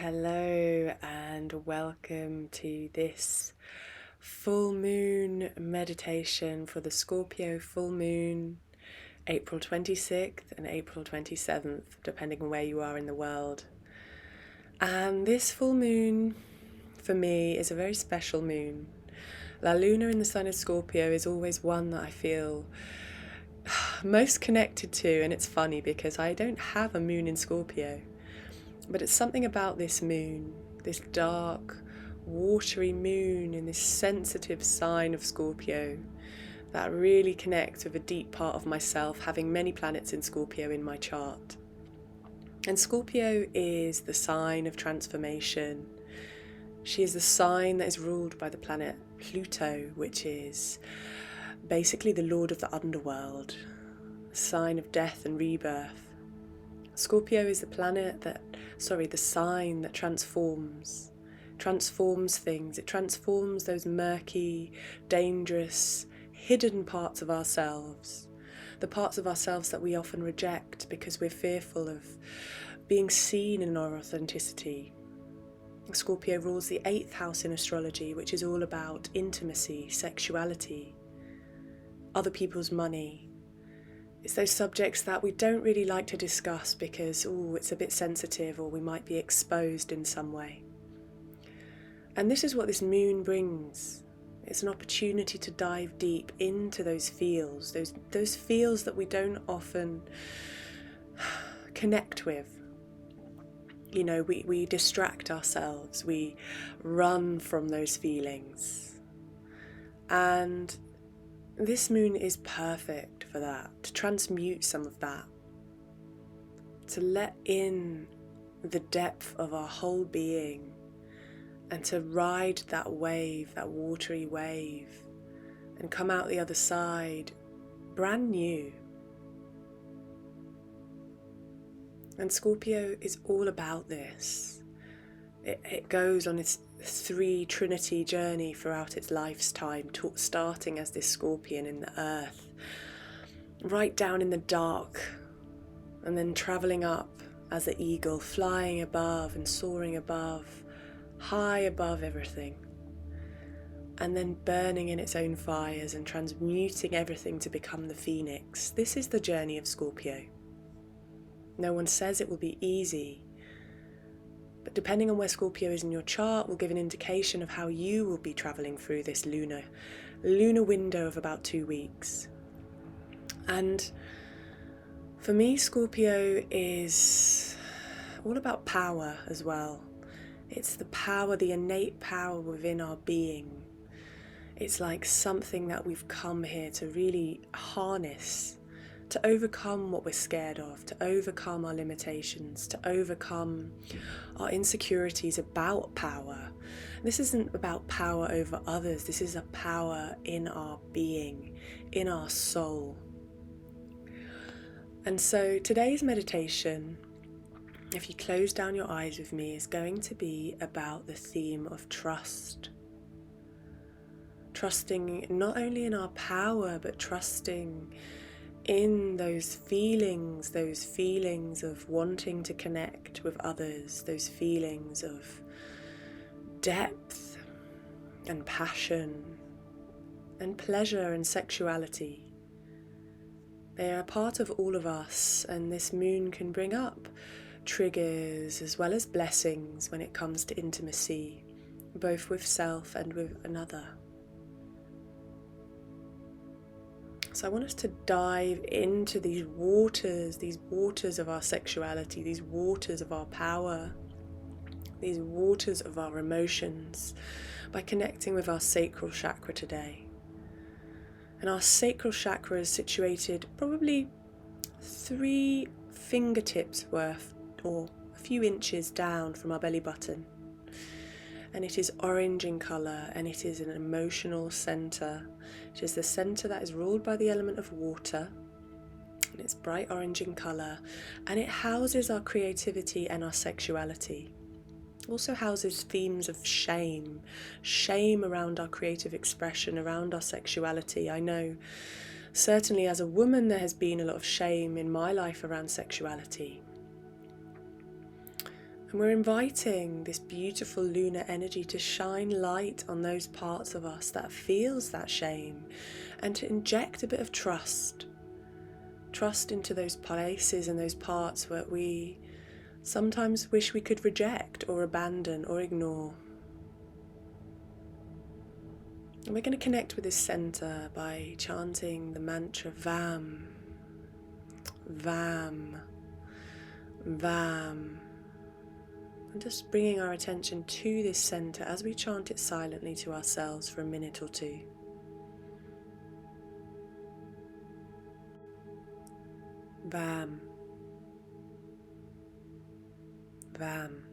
Hello and welcome to this full moon meditation for the Scorpio full moon, April 26th and April 27th, depending on where you are in the world. And this full moon, for me, is a very special moon. La Luna in the sign of Scorpio is always one that I feel most connected to, and it's funny because I don't have a moon in Scorpio. But it's something about this moon, this dark, watery moon in this sensitive sign of Scorpio, that really connects with a deep part of myself, having many planets in Scorpio in my chart. And Scorpio is the sign of transformation. She is the sign that is ruled by the planet Pluto, which is basically the lord of the underworld, a sign of death and rebirth. Scorpio is the sign that transforms things. It transforms those murky, dangerous, hidden parts of ourselves, the parts of ourselves that we often reject because we're fearful of being seen in our authenticity. Scorpio rules the 8th house in astrology, which is all about intimacy, sexuality, other people's money. It's those subjects that we don't really like to discuss because, it's a bit sensitive or we might be exposed in some way. And this is what this moon brings. It's an opportunity to dive deep into those feels that we don't often connect with. You know, we distract ourselves, we run from those feelings. And this moon is perfect for that, to transmute some of that, to let in the depth of our whole being and to ride that wave, that watery wave, and come out the other side brand new. And Scorpio is all about this. It goes on its 3 Trinity journey throughout its lifetime, starting as this scorpion in the earth, right down in the dark, and then travelling up as the eagle, flying above and soaring above, high above everything, and then burning in its own fires and transmuting everything to become the phoenix. This is the journey of Scorpio. No one says it will be easy, but depending on where Scorpio is in your chart will give an indication of how you will be travelling through this lunar window of about 2 weeks. And for me, Scorpio is all about power as well. It's the power, the innate power within our being. It's like something that we've come here to really harness, to overcome what we're scared of, to overcome our limitations, to overcome our insecurities about power. This isn't about power over others, this is a power in our being, in our soul. And so today's meditation, if you close down your eyes with me, is going to be about the theme of trust. Trusting not only in our power, but trusting in those feelings of wanting to connect with others, those feelings of depth and passion and pleasure and sexuality. They are a part of all of us, and this moon can bring up triggers as well as blessings when it comes to intimacy, both with self and with another. So I want us to dive into these waters of our sexuality, these waters of our power, these waters of our emotions, by connecting with our sacral chakra today. And our sacral chakra is situated probably 3 fingertips worth, or a few inches down from our belly button. And it is orange in colour, and it is an emotional centre. It is the centre that is ruled by the element of water, and it's bright orange in colour, and it houses our creativity and our sexuality. It also houses themes of shame around our creative expression, around our sexuality. I know certainly as a woman there has been a lot of shame in my life around sexuality. And we're inviting this beautiful lunar energy to shine light on those parts of us that feels that shame, and to inject a bit of trust into those places and those parts where we sometimes wish we could reject or abandon or ignore. And we're going to connect with this center by chanting the mantra VAM, VAM, VAM. And just bringing our attention to this center as we chant it silently to ourselves for a minute or two. VAM, VAM,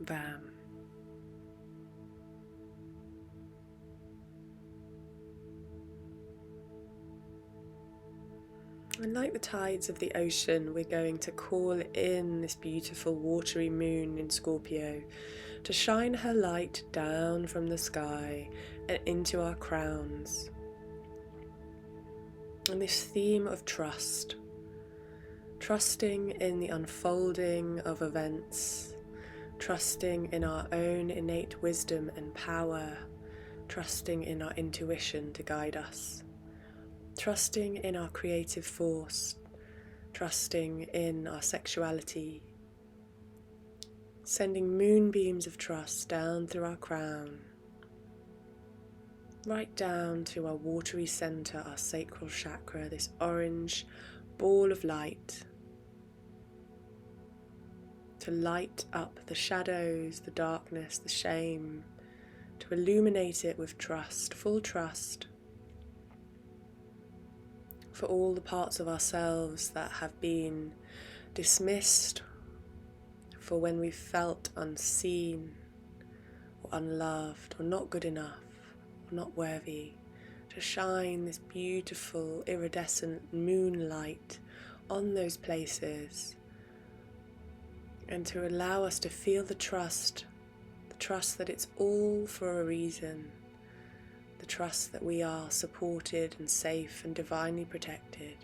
VAM. And like the tides of the ocean, we're going to call in this beautiful watery moon in Scorpio to shine her light down from the sky and into our crowns. And this theme of trust, trusting in the unfolding of events, trusting in our own innate wisdom and power, trusting in our intuition to guide us. Trusting in our creative force, trusting in our sexuality, sending moonbeams of trust down through our crown, right down to our watery center, our sacral chakra, this orange ball of light, to light up the shadows, the darkness, the shame, to illuminate it with trust, full trust, for all the parts of ourselves that have been dismissed, for when we felt unseen or unloved or not good enough or not worthy, to shine this beautiful iridescent moonlight on those places and to allow us to feel the trust that it's all for a reason. The trust that we are supported and safe and divinely protected.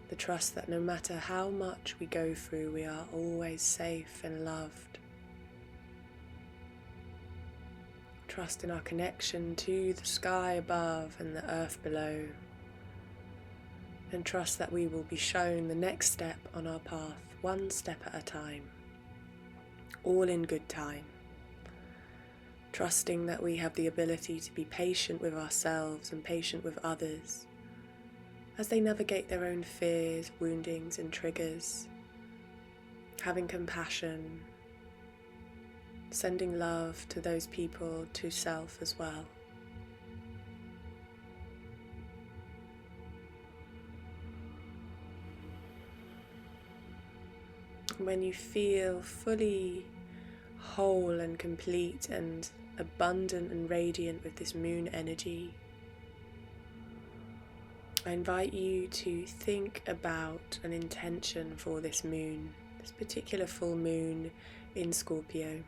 The trust that no matter how much we go through, we are always safe and loved. Trust in our connection to the sky above and the earth below. And trust that we will be shown the next step on our path, one step at a time, all in good time. Trusting that we have the ability to be patient with ourselves and patient with others as they navigate their own fears, woundings and triggers. Having compassion, sending love to those people, to self as well. When you feel fully whole and complete and abundant and radiant with this moon energy, I invite you to think about an intention for this moon, this particular full moon in Scorpio.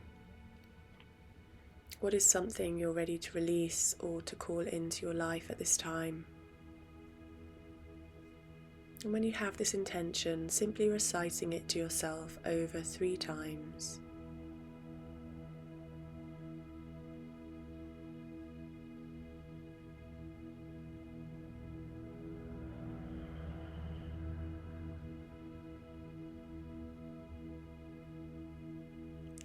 What is something you're ready to release or to call into your life at this time? And when you have this intention, simply reciting it to yourself over 3 times.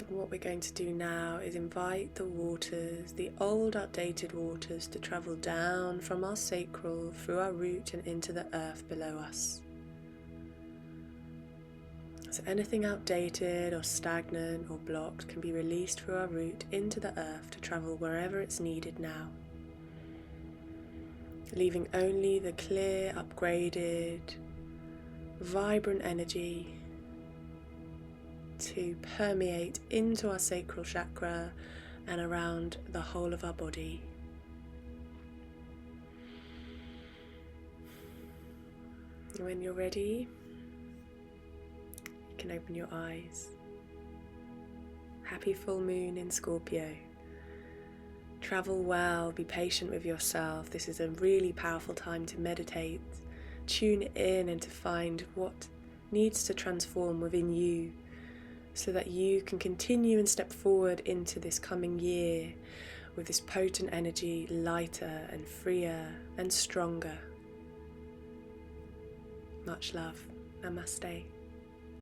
And what we're going to do now is invite the waters, the old outdated waters, to travel down from our sacral through our root and into the earth below us. So anything outdated or stagnant or blocked can be released through our root into the earth to travel wherever it's needed now. Leaving only the clear, upgraded, vibrant energy to permeate into our sacral chakra and around the whole of our body. When you're ready, you can open your eyes. Happy full moon in Scorpio. Travel well, be patient with yourself. This is a really powerful time to meditate, tune in and to find what needs to transform within you so that you can continue and step forward into this coming year with this potent energy, lighter and freer and stronger. Much love. Namaste.